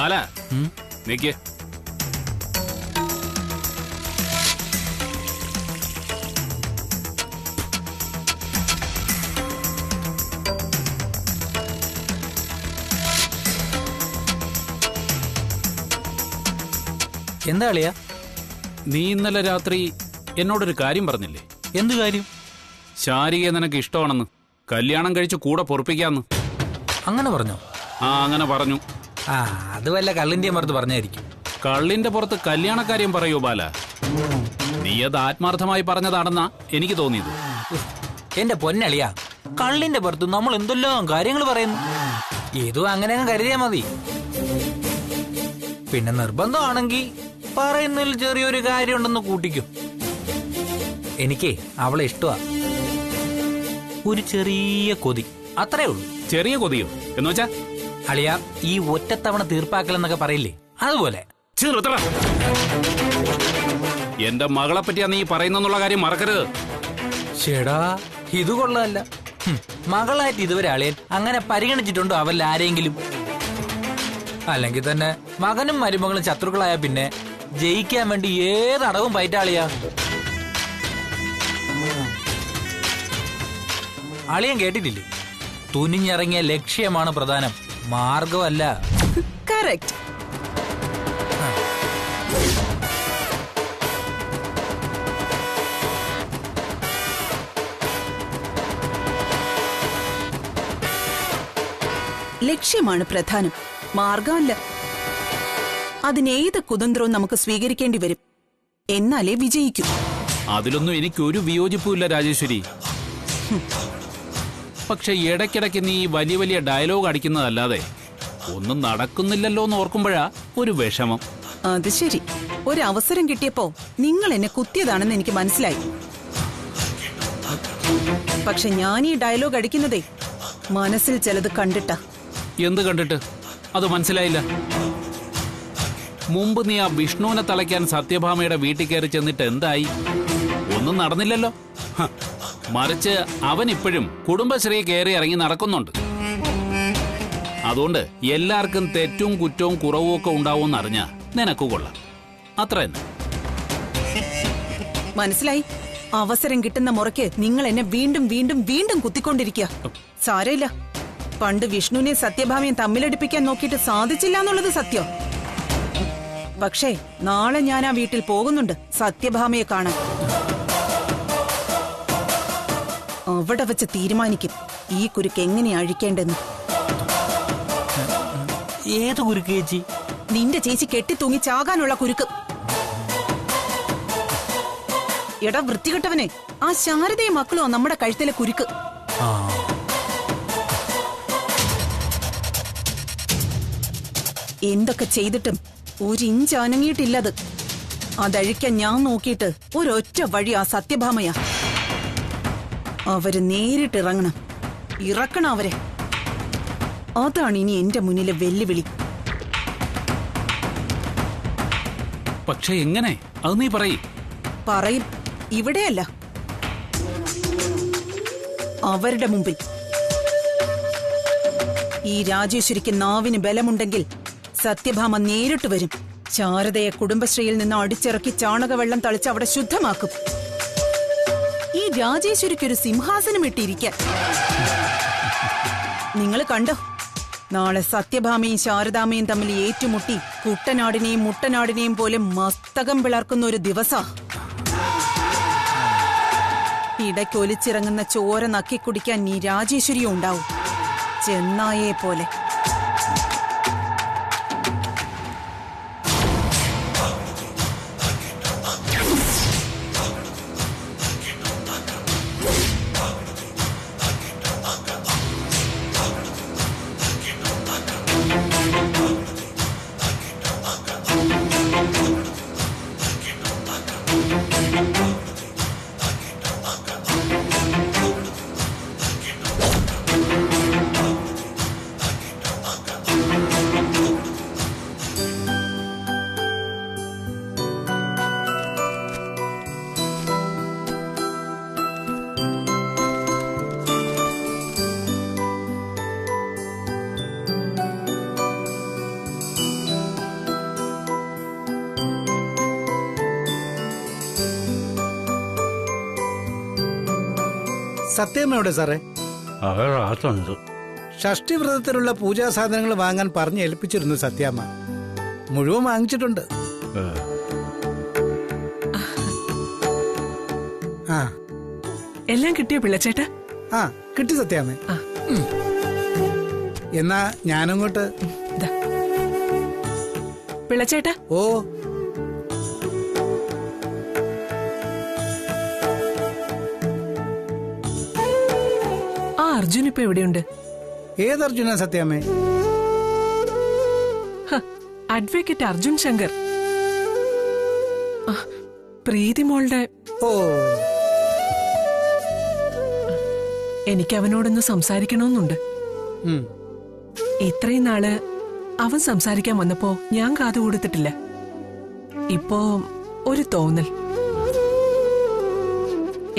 ബാല നിക്ക്. എന്താ അളിയാ? നീ ഇന്നലെ രാത്രി എന്നോടൊരു കാര്യം പറഞ്ഞില്ലേ? എന്ത് കാര്യം? ശാരികയെ നിനക്ക് ഇഷ്ടമാണെന്ന്, കല്യാണം കഴിച്ച് കൂടെ പൊറപ്പിക്കാന്ന്. അങ്ങനെ പറഞ്ഞോ? ആ, അങ്ങനെ പറഞ്ഞു. ആ, അത് വല്ല കള്ളിന്റെ പുറത്ത് പറഞ്ഞായിരിക്കും. കള്ളിന്റെ പുറത്ത് കല്യാണക്കാര്യം പറയൂ ബാല? നീ അത് ആത്മാർത്ഥമായി പറഞ്ഞതാണെന്നാ എനിക്ക് തോന്നിയത്. എന്റെ പൊന്നളിയാ, കള്ളിന്റെ പുറത്ത് നമ്മൾ എന്തെല്ലാം കാര്യങ്ങൾ പറയുന്നു. ഇതും അങ്ങനെ കരുതിയാ മതി. പിന്നെ നിർബന്ധമാണെങ്കിൽ പറയുന്നതിൽ ചെറിയൊരു കാര്യമുണ്ടെന്ന് കൂട്ടിക്കും. എനിക്ക് അവളെ ഇഷ്ടമാ. ഒരു ചെറിയ കൊതി, അത്രേ ഉള്ളൂ. ചെറിയ കൊതിയോ എന്ന് വെച്ചാ? അളിയാ, ഈ ഒറ്റത്തവണ തീർപ്പാക്കൽ എന്നൊക്കെ പറയില്ലേ, അതുപോലെ. എന്റെ മകളെ പറ്റിയാ നീ പറയുന്നുള്ള കാര്യം മറക്കരുത്. ചേടാ, ഇത് കൊള്ളാല്ല. മകളായിട്ട് ഇതുവരെ അളിയൻ അങ്ങനെ പരിഗണിച്ചിട്ടുണ്ടോ അവരിൽ ആരെങ്കിലും? അല്ലെങ്കിൽ തന്നെ മകനും മരുമകളും ശത്രുക്കളായ പിന്നെ ജയിക്കാൻ വേണ്ടി ഏതടവും പയറ്റാളിയാ. അളിയൻ കേട്ടിട്ടില്ലേ, തുനിഞ്ഞിറങ്ങിയ ലക്ഷ്യമാണ് പ്രധാനം, മാർഗമല്ല. കറക്റ്റ്. ലക്ഷ്യമാണ് പ്രധാനം, മാർഗമല്ല. അതിനേത് കുതന്ത്രവും നമുക്ക് സ്വീകരിക്കേണ്ടി വരും, എന്നാലേ വിജയിക്കൂ. അതിലൊന്നും എനിക്കൊരു വിയോജിപ്പുമില്ല രാജേശ്വരി. പക്ഷെ ഇടയ്ക്കിടയ്ക്ക് നീ വലിയ വലിയ ഡയലോഗ് അടിക്കുന്നതല്ലാതെ ഒന്നും നടക്കുന്നില്ലല്ലോ എന്ന് ഓർക്കുമ്പോഴാ ഒരു വിഷമം. അത് ശരി, ഒരവസരം കിട്ടിയപ്പോ നിങ്ങൾ എന്നെ കുത്തിയതാണെന്ന് എനിക്ക് മനസ്സിലായി. പക്ഷെ ഞാൻ ഈ ഡയലോഗ് അടിക്കുന്നതേ മനസ്സിൽ ചിലത് കണ്ടിട്ടാ. എന്ത് കണ്ടിട്ട്? അത് മനസ്സിലായില്ല. മുമ്പ് നീ ആ വിഷ്ണുവിനെ തളയ്ക്കാൻ സത്യഭാമയുടെ വീട്ടിൽ കയറി ചെന്നിട്ട് എന്തായി? ഒന്നും നടന്നില്ലല്ലോ. മറിച്ച് അവൻ ഇപ്പോഴും കുടുംബശ്രീ കയറി ഇറങ്ങി നടക്കുന്നുണ്ട്. അതുകൊണ്ട് എല്ലാവർക്കും തെറ്റും കുറ്റവും കുറവും ഒക്കെ ഉണ്ടാവുമെന്ന് അറിഞ്ഞാ നിനക്ക് കൊള്ളാം, അത്ര തന്നെ. മനസ്സിലായി. അവസരം കിട്ടുന്ന മുറയ്ക്ക് നിങ്ങൾ എന്നെ വീണ്ടും വീണ്ടും വീണ്ടും കുത്തിക്കൊണ്ടിരിക്കുക. സാരമില്ല, പണ്ട് വിഷ്ണുവിനെ സത്യഭാമയും തമ്മിലടിപ്പിക്കാൻ നോക്കിയിട്ട് സാധിച്ചില്ല എന്നുള്ളത് സത്യം. പക്ഷേ നാളെ ഞാൻ ആ വീട്ടിൽ പോകുന്നുണ്ട് സത്യഭാമയെ കാണാൻ. അവിടെ വെച്ച് തീരുമാനിക്കും ഈ കുരുക്ക് എങ്ങനെ അഴിക്കേണ്ടെന്ന്. ഏത് കുരുക്ക് ചേച്ചി? നിന്റെ ചേച്ചി കെട്ടിത്തൂങ്ങി ചാകാനുള്ള കുരുക്ക്. എടാ വൃത്തികെട്ടവനെ, ആ ശാരദയും മക്കളോ നമ്മുടെ കഴുത്തിലെ കുരുക്ക്. എന്തൊക്കെ ചെയ്തിട്ടും ഒരു ഇഞ്ച് അനങ്ങിയിട്ടില്ലത്. അതഴിക്കാൻ ഞാൻ നോക്കിയിട്ട് ഒരൊറ്റ വഴി ആ സത്യഭാമയാ. അവര് നേരിട്ടിറങ്ങണം, ഇറക്കണം അവരെ. അതാണ് ഇനി എന്റെ മുന്നിലെ വെല്ലുവിളി. പക്ഷെ എങ്ങനെ? അത് നീ പറയും. ഇവിടെയല്ല, അവരുടെ മുമ്പിൽ. ഈ രാജേശ്വരിക്ക് നാവിന് ബലമുണ്ടെങ്കിൽ സത്യഭാമ നേരിട്ട് വരും. ശാരദയെ കുടുംബശ്രീയിൽ നിന്ന് അടിച്ചിറക്കി ചാണകവെള്ളം തളിച്ച് അവിടെ ശുദ്ധമാക്കും. ഈ രാജേശ്വരിക്കൊരു സിംഹാസനം ഇട്ടിരിക്കാൻ. നിങ്ങൾ കണ്ടോ, നാളെ സത്യഭാമയും ശാരദാമയും തമ്മിൽ ഏറ്റുമുട്ടി കുട്ടനാടിനെയും മുട്ടനാടിനെയും പോലെ മസ്തകം പിളർക്കുന്ന ഒരു ദിവസാ. ഇടയ്ക്കൊലിച്ചിറങ്ങുന്ന ചോര നക്കിക്കുടിക്കാൻ ഈ രാജേശ്വരിയും ഉണ്ടാവും, ചെന്നായെ പോലെ. സത്യമ്മയുടെ സാറേ അവരാത്തുണ്ട്. ഷഷ്ടി വ്രതത്തിലുള്ള പൂജാ സാധനങ്ങൾ വാങ്ങാൻ പറഞ്ഞ് ഏൽപ്പിച്ചിരുന്നു സത്യാമ്മ. മുഴുവൻ വാങ്ങിച്ചിട്ടുണ്ട്. ആ എല്ലാം കിട്ടിയോ പിള്ളച്ചേട്ടാ? ആ കിട്ടി സത്യാമ്മ. എന്നാ ഞാനങ്ങോട്ട്. പിള്ളച്ചേട്ടാ, ഓ ആ അർജുൻ ഇപ്പൊ എവിടെയുണ്ട്? ഏതർജുന സത്യാമ്മേ? അഡ്വക്കേറ്റ് അർജുൻ ശങ്കർ. പ്രീതി മോളുടെ. ഓ എനിക്ക് അവനോടൊന്ന് സംസാരിക്കണമെന്നുണ്ട്. ഇത്രയും നാള് അവൻ സംസാരിക്കാൻ വന്നപ്പോ ഞാൻ കാതു കൊടുത്തിട്ടില്ല. ഇപ്പോ ഒരു തോന്നൽ.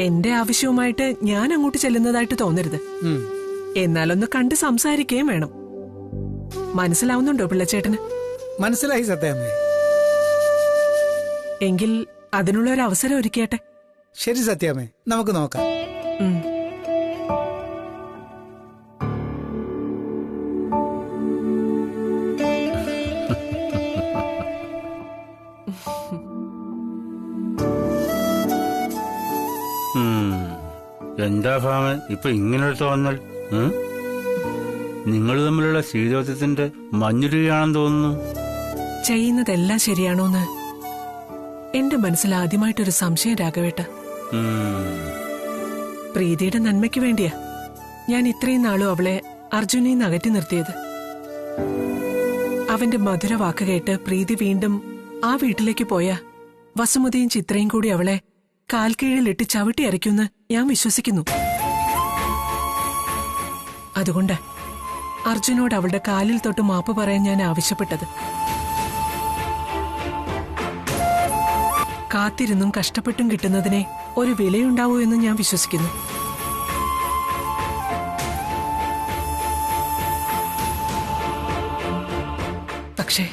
എന്റെ ആവശ്യവുമായിട്ട് ഞാൻ അങ്ങോട്ട് ചെല്ലുന്നതായിട്ട് തോന്നരുത്. എന്നാലൊന്ന് കണ്ട് സംസാരിക്കുകയും വേണം. മനസ്സിലാവുന്നുണ്ടോ പിള്ളച്ചേട്ടന്? മനസ്സിലായി സത്യാമ്മേ. എങ്കിൽ അതിനുള്ള ഒരു അവസരം ഒരുക്കിയട്ടെ. ശരി സത്യാമ്മേ, നമുക്ക് നോക്കാം. എന്താ ഭാമൻ ഇപ്പൊ ഇങ്ങനൊരു തോന്നൽ? നിങ്ങൾ തമ്മിലുള്ള ശീതോത്വത്തിന്റെ മഞ്ഞുരുകയാണെന്ന് തോന്നുന്നു. ചെയ്യുന്നതെല്ലാം ശരിയാണോന്ന് എന്റെ മനസ്സിൽ ആദ്യമായിട്ടൊരു സംശയം രാഘവേട്ട. പ്രീതിയുടെ നന്മയ്ക്ക് വേണ്ടിയാ ഞാൻ ഇത്രയും നാളും അവളെ അർജുനെ അകറ്റി നിർത്തിയത്. അവന്റെ മധുര വാക്ക് കേട്ട് പ്രീതി വീണ്ടും ആ വീട്ടിലേക്ക് പോയ വസുമതിയും ചിത്രയും കൂടി അവളെ കാൽക്കീഴിലിട്ട് ചവിട്ടി അരയ്ക്കുമെന്ന് ഞാൻ വിശ്വസിക്കുന്നു. അതുകൊണ്ട് അർജുനോട് അവളുടെ കാലിൽ തൊട്ട് മാപ്പ് പറയാൻ ഞാൻ ആവശ്യപ്പെട്ടത്. കാത്തിരുന്നും കഷ്ടപ്പെട്ടും കിട്ടുന്നതിനെ ഒരു വിലയുണ്ടാവൂ എന്ന് ഞാൻ വിശ്വസിക്കുന്നു. പക്ഷേ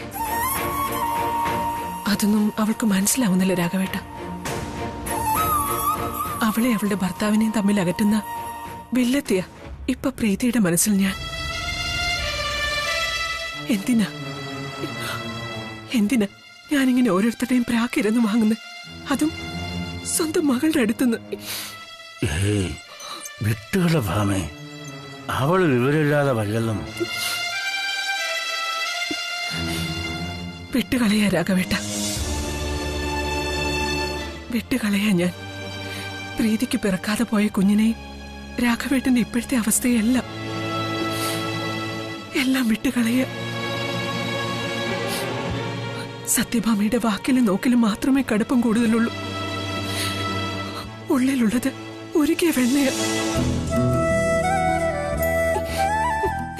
അതൊന്നും അവൾക്ക് മനസ്സിലാവുന്നില്ല രാഘവേട്ട. അവളെ അവളുടെ ഭർത്താവിനെയും തമ്മിൽ അകറ്റുന്ന വില്ലത്തിയ ഇപ്പൊ പ്രീതിയുടെ മനസ്സിൽ ഞാൻ. എന്തിനാ ഞാനിങ്ങനെ ഓരോരുത്തരുടെയും പ്രാക്കിരുന്ന് വാങ്ങുന്നത്? അതും സ്വന്തം മകളുടെ അടുത്തുനിന്ന്. വിട്ടുകള ഭാമേ, അവള് വിവരമില്ലാതെ വല്ലതും. വിട്ടുകളയാ രാഘവേട്ട, വിട്ടുകളയാ ഞാൻ. പ്രീതിക്ക് പിറക്കാതെ പോയ കുഞ്ഞിനെ രാഘവേട്ടന്റെ ഇപ്പോഴത്തെ അവസ്ഥയെല്ലാം വിട്ടുകളയ. സത്യഭാമയുടെ വാക്കിലും നോക്കിലും മാത്രമേ കടുപ്പം കൂടുതലുള്ളൂ. ഉള്ളിലുള്ളത് ഉരുകിയ വെണ്ണയ.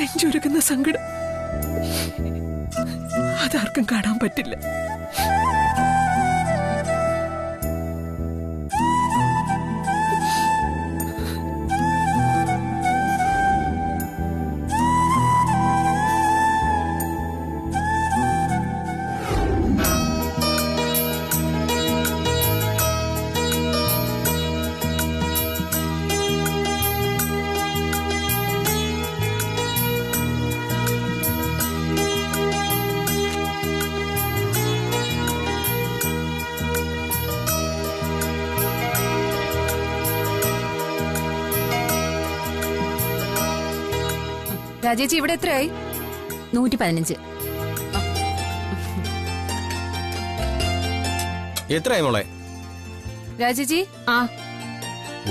നെഞ്ചുരുകുന്ന സങ്കടം അതാർക്കും കാണാൻ പറ്റില്ല. രാജേച്ചി ഇവിടെ എത്രയായി? 115. എത്രയായി മോളെ? രാജേച്ചി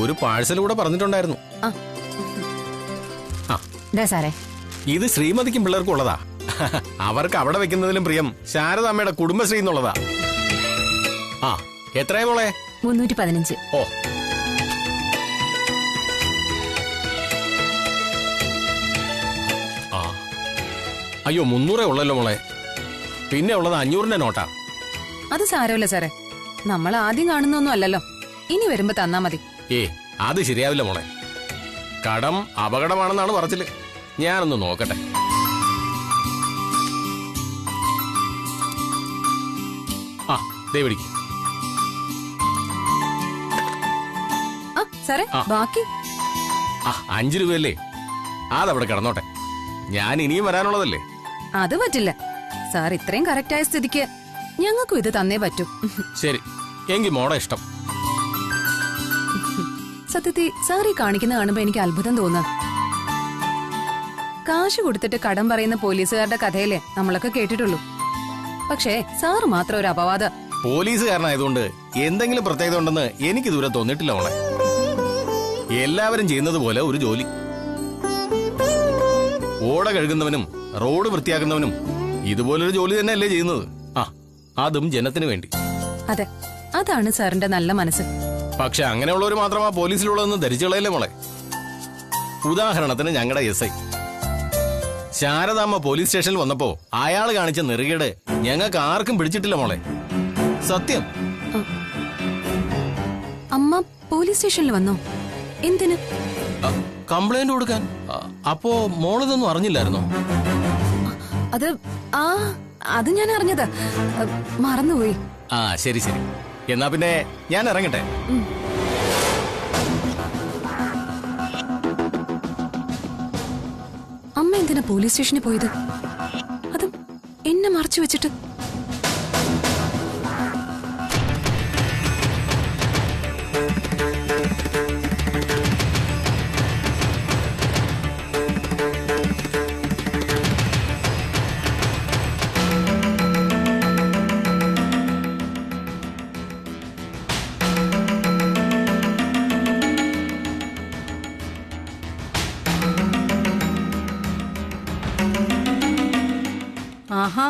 ഒരു പാഴ്സൽ കൂടെ പറഞ്ഞിട്ടുണ്ടായിരുന്നു. സാറേ, ഇത് ശ്രീമതിക്കും പിള്ളേർക്കും ഉള്ളതാ. അവർക്ക് അവിടെ വെക്കുന്നതിലും പ്രിയം ശാരദാമ്മയുടെ കുടുംബശ്രീ എന്നുള്ളതാ. എത്രയായി മോളെ? 315. ഓ, അയ്യോ 300 ഉള്ളല്ലോ മോളെ. പിന്നെ ഉള്ളത് 500ന്റെ നോട്ടാ. അത് സാരമില്ല സാറേ, നമ്മൾ ആദ്യം കാണുന്നൊന്നും അല്ലല്ലോ. ഇനി വരുമ്പോ തന്നാ മതി. അത് ശരിയാവില്ല മോളെ. കടം അപകടമാണെന്നാണ് പറച്ചില്. ഞാനൊന്ന് നോക്കട്ടെ. ദേ പിടിക്ക്. സാറേ ബാക്കി 5 രൂപയല്ലേ, അതവിടെ കിടന്നോട്ടെ. ഞാൻ ഇനിയും വരാനുള്ളതല്ലേ. അത് പറ്റില്ല സാർ. ഇത്രയും കറക്റ്റായ സ്ഥിതിക്ക് ഞങ്ങൾക്കും ഇത് തന്നേ പറ്റൂ. ശരി, എങ്കിൽ മോടെ ഇഷ്ടം. സത്യത്തിൽ സാർ ഈ കാണിക്കുന്ന കാണുമ്പോ എനിക്ക് അത്ഭുതം തോന്നാം. കാശ് കൊടുത്തിട്ട് കടം പറയുന്ന പോലീസുകാരുടെ കഥയിലെ നമ്മളൊക്കെ കേട്ടിട്ടുള്ളൂ. പക്ഷേ സാറ് മാത്രം ഒരു അപവാദ. പോലീസുകാരനായതുകൊണ്ട് എന്തെങ്കിലും പ്രത്യേകത ഉണ്ടെന്ന് എനിക്ക് ദൂരെ തോന്നിയിട്ടില്ല മോളെ. എല്ലാവരും ചെയ്യുന്നത് പോലെ ഒരു ജോലി. ഓട കഴുകുന്നവനും റോഡ് വൃത്തിയാക്കുന്നവനും ഇതുപോലൊരു ജോലി തന്നെയല്ലേ ചെയ്യുന്നത്. അതും ജനത്തിന് വേണ്ടി. അതെ, അതാണ് സാറിന്റെ നല്ല മനസ്സ്. പക്ഷെ അങ്ങനെയുള്ളവർ മാത്രമാ പോലീസിലുള്ളതെന്ന് ധരിച്ചുകളയല്ലേ മോളെ. ഉദാഹരണത്തിന് ഞങ്ങളുടെ SI ശാരദാമ്മ പോലീസ് സ്റ്റേഷനിൽ വന്നപ്പോ അയാൾ കാണിച്ച നെറുകേട് ഞങ്ങൾക്ക് ആർക്കും പിടിച്ചിട്ടില്ല മോളെ. സത്യം. അമ്മ പോലീസ് സ്റ്റേഷനിൽ വന്നോ? എന്തിന്? കംപ്ലൈന്റ് കൊടുക്കാൻ. അപ്പോ മോളിതൊന്നും അറിഞ്ഞില്ലായിരുന്നോ? അത് ഞാൻ അറിഞ്ഞതാ, മറന്നുപോയി. ശരി ശരി, എന്നാ പിന്നെ ഞാൻ ഇറങ്ങട്ടെ. അമ്മ എന്തിനാ പോലീസ് സ്റ്റേഷനിൽ പോയത്? അതും എന്നെ മറച്ചു വെച്ചിട്ട്. ആഹാ,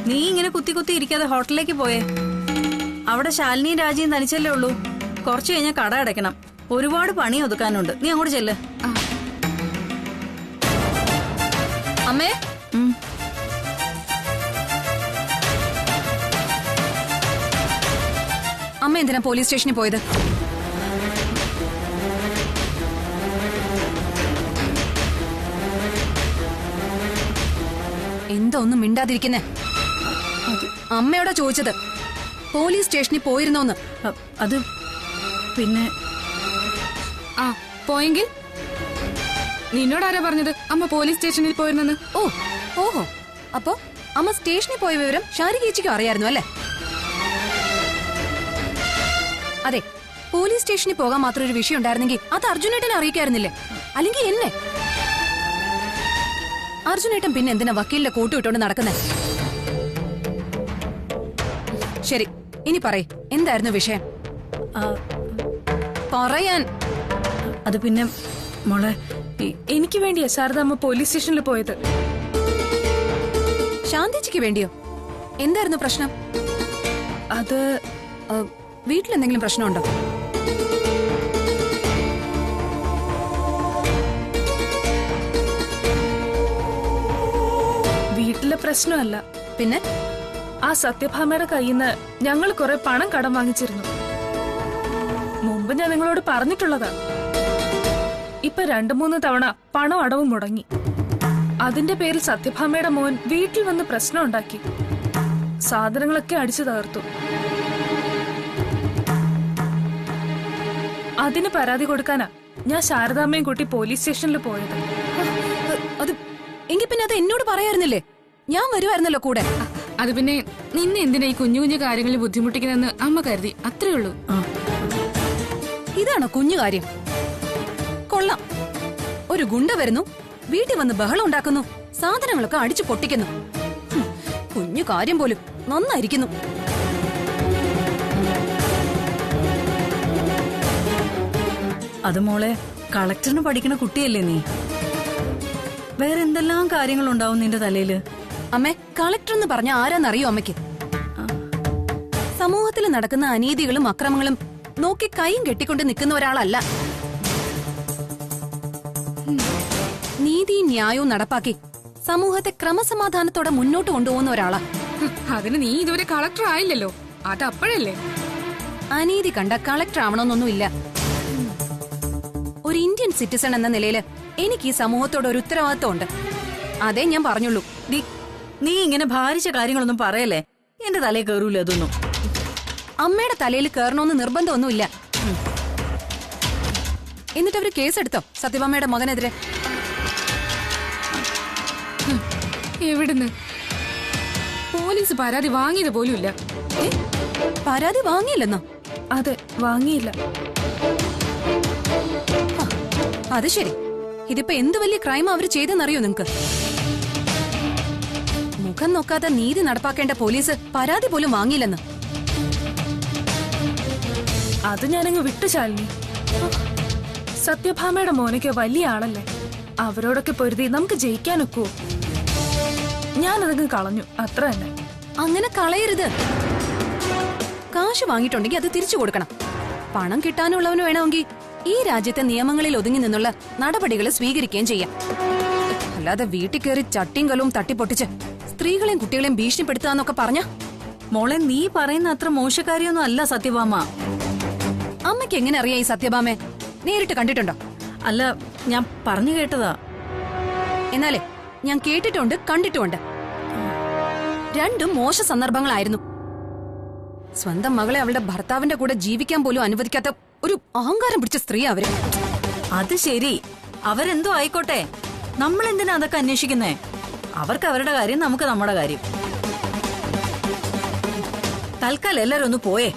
നീ ഇങ്ങനെ കുത്തി കുത്തി ഇരിക്കാതെ ഹോട്ടലിലേക്ക് പോയേ. അവിടെ ശാലിനിയും രാജിയും തനിച്ചല്ലേ ഉള്ളൂ. കുറച്ചു കഴിഞ്ഞാൽ കട അടയ്ക്കണം. ഒരുപാട് പണി ഒതുക്കാനുണ്ട്. നീ അങ്ങോട്ട് ചെല്ല്. അമ്മേ, അമ്മ എന്തിനാ പോലീസ് സ്റ്റേഷനിൽ പോയത്? എന്താ ഒന്നും മിണ്ടാതിരിക്കുന്നേ? അമ്മയോടാ ചോദിച്ചത്, പോലീസ് സ്റ്റേഷനിൽ പോയിരുന്നോന്ന്. അത് പിന്നെ പോയെങ്കിൽ നിന്നോടാരാ പറഞ്ഞത് അമ്മ പോലീസ് സ്റ്റേഷനിൽ പോയിരുന്നെന്ന്? ഓഹോ, അപ്പൊ അമ്മ സ്റ്റേഷനിൽ പോയ വിവരം ശാരികേച്ചിക്കും അറിയായിരുന്നു അല്ലേ? അതെ, പോലീസ് സ്റ്റേഷനിൽ പോകാൻ മാത്രം ഒരു വിഷയം ഉണ്ടായിരുന്നെങ്കിൽ അത് അർജുനേട്ടനെ അറിയിക്കായിരുന്നില്ലേ? അല്ലെങ്കിൽ എന്നെ? അർജുനേട്ടൻ പിന്നെ എന്തിനാ വക്കീലിന്റെ കോട്ട് വിട്ടോണ്ട് നടക്കുന്നേ? ശരി, ഇനി പറയ്, എന്തായിരുന്നു വിഷയം? പറയാൻ. അത് പിന്നെ മോളെ, എനിക്ക് വേണ്ടിയാ ശാരദാമ്മ പോലീസ് സ്റ്റേഷനിൽ പോയത്. ശാന്തിച്ചിക്ക് വേണ്ടിയോ? എന്തായിരുന്നു പ്രശ്നം? അത് വീട്ടിലെന്തെങ്കിലും പ്രശ്നമുണ്ടോ? വീട്ടിലെ പ്രശ്നമല്ല. പിന്നെ ആ സത്യഭാമയുടെ കയ്യിൽ നിന്ന് ഞങ്ങൾ കുറെ പണം കടം വാങ്ങിച്ചിരുന്നു. മുമ്പ് ഞാൻ നിങ്ങളോട് പറഞ്ഞിട്ടുള്ളതാ. ഇപ്പൊ 2-3 തവണ പണം അടവ് മുടങ്ങി. അതിന്റെ പേരിൽ സത്യഭാമയുടെ മോൻ വീട്ടിൽ വന്ന് പ്രശ്നം ഉണ്ടാക്കി. സാധനങ്ങളൊക്കെ അടിച്ചു തകർത്തു. അതിന് പരാതി കൊടുക്കാനാ ഞാൻ ശാരദാമ്മയും കൂട്ടി പോലീസ് സ്റ്റേഷനിൽ പോയത്. അത് എങ്കിൽ പിന്നെ അത് എന്നോട് പറയായിരുന്നില്ലേ? ഞാൻ വരുമായിരുന്നല്ലോ കൂടെ. അത് പിന്നെ നിന്നെ എന്തിനാ ഈ കുഞ്ഞു കുഞ്ഞു കാര്യങ്ങളിൽ ബുദ്ധിമുട്ടിക്കുന്നതെന്ന് അമ്മ കരുതി, അത്രേ ഉള്ളൂ. ഇതാണോ കുഞ്ഞു കാര്യം? കൊള്ളാം, ഒരു ഗുണ്ട വരുന്നു, വീട്ടിൽ വന്ന് ബഹളം ഉണ്ടാക്കുന്നു, സാധനങ്ങളൊക്കെ അടിച്ചു പൊട്ടിക്കുന്നു. കുഞ്ഞു കാര്യം പോലും നന്നായിരിക്കുന്നു. അത് മോളെ, കളക്ടറിന് പഠിക്കണ കുട്ടിയല്ലേ നീ? വേറെ എന്തെല്ലാം കാര്യങ്ങളുണ്ടാവും നിന്റെ തലയില്. അമ്മേ, കളക്ടർ എന്ന് പറഞ്ഞ ആരാന്നറിയോ അമ്മയ്ക്ക്? സമൂഹത്തിൽ നടക്കുന്ന അനീതികളും അക്രമങ്ങളും നോക്കി കൈയും കെട്ടിക്കൊണ്ട് നിൽക്കുന്ന ഒരാളല്ല. നീതിയും ന്യായവും നടപ്പാക്കി സമൂഹത്തെ ക്രമസമാധാനത്തോടെ മുന്നോട്ട് കൊണ്ടുപോകുന്ന ഒരാളാ. അതിന് നീ ഇതുവരെ കളക്ടർ ആയില്ലല്ലോ, അത് അപ്പോഴല്ലേ. അനീതി കണ്ട കളക്ടർ ആവണമെന്നൊന്നുമില്ല. ഒരു ഇന്ത്യൻ സിറ്റിസൺ എന്ന നിലയില് എനിക്ക് ഈ സമൂഹത്തോട് ഒരു ഉത്തരവാദിത്വം ഉണ്ട്. അതേ ഞാൻ പറഞ്ഞുള്ളൂ. നീ ഇങ്ങനെ ഭാരിച്ച കാര്യങ്ങളൊന്നും പറയല്ലേ, എന്റെ തലയിൽ കയറൂല അതൊന്നും. അമ്മയുടെ തലയിൽ കയറണമെന്ന് നിർബന്ധമൊന്നുമില്ല. എന്നിട്ട് അവര് കേസെടുത്തോ സത്യഭാമയുടെ മകനെതിരെ? എവിടുന്ന്? പോലീസ് പരാതി വാങ്ങിയത് പോലുമില്ല. പരാതി വാങ്ങിയില്ലെന്നോ? അതെ, വാങ്ങിയില്ല. അത് ശരി. ഇതിപ്പോ എന്ത് വലിയ ക്രൈം അവര് ചെയ്തെന്നറിയോ നിങ്ങക്ക്? മുഖം നോക്കാതെ നീതി നടപ്പാക്കേണ്ട പോലീസ് പരാതി പോലും വാങ്ങിയില്ലെന്ന്. അത് ഞാനങ്ങ് വിട്ടു ശാലിനി. സത്യഭാമയുടെ മോനൊക്കെ വലിയ ആളല്ലേ, അവരോടൊക്കെ പൊരുതി നമുക്ക് ജയിക്കാനൊക്കുവോ? ഞാനതങ്ങ് കളഞ്ഞു, അത്ര തന്നെ. അങ്ങനെ കളയരുത്. കാശ് വാങ്ങിയിട്ടുണ്ടെങ്കിൽ അത് തിരിച്ചു കൊടുക്കണം. പണം കിട്ടാനുള്ളവന് വേണമെങ്കിൽ ഈ രാജ്യത്തെ നിയമങ്ങളിൽ ഒതുങ്ങി നിന്നുള്ള നടപടികൾ സ്വീകരിക്കുകയും ചെയ്യാം. അല്ലാതെ വീട്ടിൽ കയറി ചട്ടിയും കലവും തട്ടിപ്പൊട്ടിച്ച് സ്ത്രീകളെയും കുട്ടികളെയും ഭീഷണിപ്പെടുത്താന്നൊക്കെ പറഞ്ഞ മോളെ, നീ പറയുന്ന അത്ര മോശക്കാരിയൊന്നും അല്ല സത്യഭാമ. അമ്മയ്ക്ക് എങ്ങനെ അറിയാം ഈ സത്യഭാമയെ? നേരിട്ട് കണ്ടിട്ടുണ്ടോ? അല്ല, ഞാൻ പറഞ്ഞു കേട്ടതാ. എന്നാലേ ഞാൻ കേട്ടിട്ടുണ്ട്, കണ്ടിട്ടുമുണ്ട്. രണ്ടും മോശ സന്ദർഭങ്ങളായിരുന്നു. സ്വന്തം മകളെ അവളുടെ ഭർത്താവിന്റെ കൂടെ ജീവിക്കാൻ പോലും അനുവദിക്കാത്ത ഒരു അഹങ്കാരം പിടിച്ച സ്ത്രീ അവര്. അത് ശരി, അവരെന്തോ ആയിക്കോട്ടെ, നമ്മൾ എന്തിനാ അതൊക്കെ അന്വേഷിക്കുന്നേ? അവർക്ക് അവരുടെ കാര്യം, നമുക്ക് നമ്മുടെ കാര്യം. തൽക്കാലം എല്ലാരും ഒന്ന് പോയേ.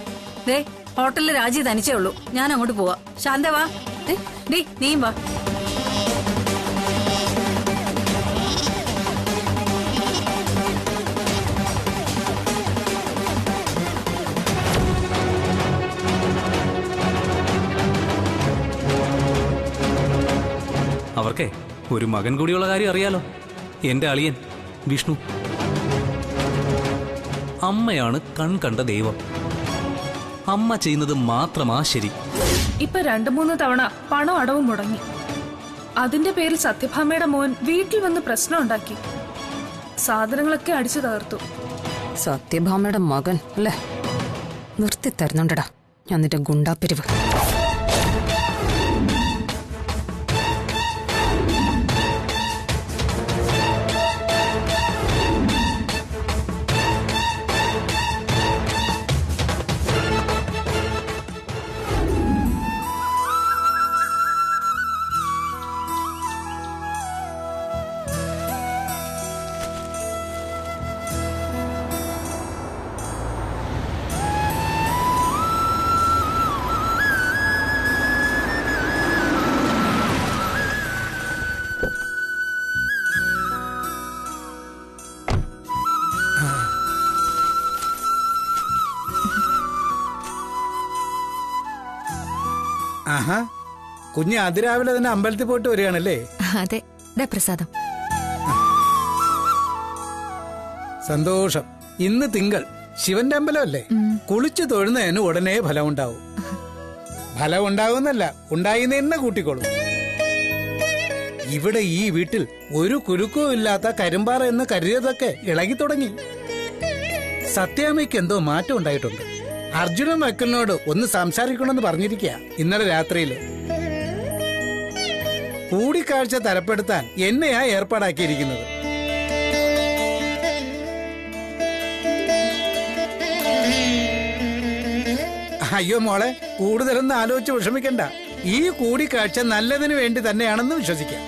ദേ, ഹോട്ടലിൽ രാജി തനിച്ചേ ഉള്ളൂ, ഞാൻ അങ്ങോട്ട് പോവാ. ശാന്ത വാ. ഡീ, നീയും വാ. അവർക്കേ ഒരു മകൻ കൂടിയുള്ള കാര്യം അറിയാലോ. എന്റെ അളിയൻ വിഷ്ണു. അമ്മയാണ് കണ്ട ദൈവം. അമ്മ ചെയ്യുന്നത് മാത്രമാ ശരി. ഇപ്പൊ 2-3 തവണ പണം അടവും മുടങ്ങി. അതിന്റെ പേരിൽ സത്യഭാമയുടെ മോൻ വീട്ടിൽ വന്ന് പ്രശ്നം ഉണ്ടാക്കി. സാധനങ്ങളൊക്കെ അടിച്ചു തകർത്തു. സത്യഭാമയുടെ മകൻ അല്ലേ? നിർത്തി തരുന്നുണ്ടടാ ഞാൻ നിന്റെ ഗുണ്ടാപ്പിരിവ്. ആഹാ, കുഞ്ഞ് അതിരാവിലെ തന്നെ അമ്പലത്തിൽ പോയിട്ട് വരികയാണല്ലേ? അതെ, പ്രസാദം. സന്തോഷം. ഇന്ന് തിങ്കൾ, ശിവന്റെ അമ്പലമല്ലേ? കുളിച്ചു തൊഴുന്നതിന് ഉടനെ ഫലം ഉണ്ടാവും. ഫലം ഉണ്ടാവുന്നല്ല, ഉണ്ടായി തന്നെ കൂട്ടിക്കോളും. ഇവിടെ ഈ വീട്ടിൽ ഒരു കുരുക്കവും ഇല്ലാത്ത കരിമ്പാറ എന്ന് കരുതിയതൊക്കെ ഇളകി തുടങ്ങി. സത്യാമ്മയ്ക്ക് എന്തോ മാറ്റം ഉണ്ടായിട്ടുണ്ട്. അർജുനൻ വക്കലിനോട് ഒന്ന് സംസാരിക്കണമെന്ന് പറഞ്ഞിരിക്കുക ഇന്നലെ രാത്രിയില്. കൂടിക്കാഴ്ച തരപ്പെടുത്താൻ എന്നെയാ ഏർപ്പാടാക്കിയിരിക്കുന്നത്. അയ്യോ മോളെ, കൂടുതലൊന്നും ആലോചിച്ച് വിഷമിക്കണ്ട. ഈ കൂടിക്കാഴ്ച നല്ലതിനു വേണ്ടി തന്നെയാണെന്ന് വിശ്വസിക്കാം.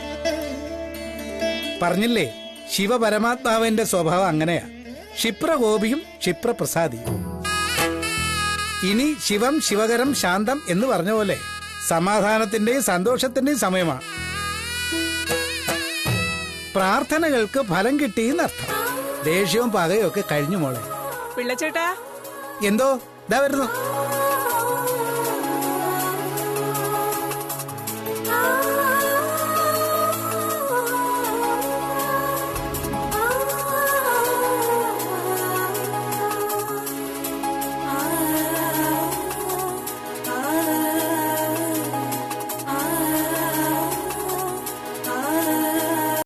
പറഞ്ഞില്ലേ, ശിവപരമാത്മാവിന്റെ സ്വഭാവം അങ്ങനെയാ. ക്ഷിപ്രകോപിയും ക്ഷിപ്രപ്രസാദിയും. ഇനി ശിവം ശിവകരം ശാന്തം എന്ന് പറഞ്ഞ പോലെ സമാധാനത്തിന്റെയും സന്തോഷത്തിന്റെയും സമയമാണ്. പ്രാർത്ഥനകൾക്ക് ഫലം കിട്ടിയെന്നർത്ഥം. ദേഷ്യവും പകയും ഒക്കെ കഴിഞ്ഞു മോളെ. പിള്ളച്ചേട്ടാ, എന്തോ ഇതാ വരുന്നു.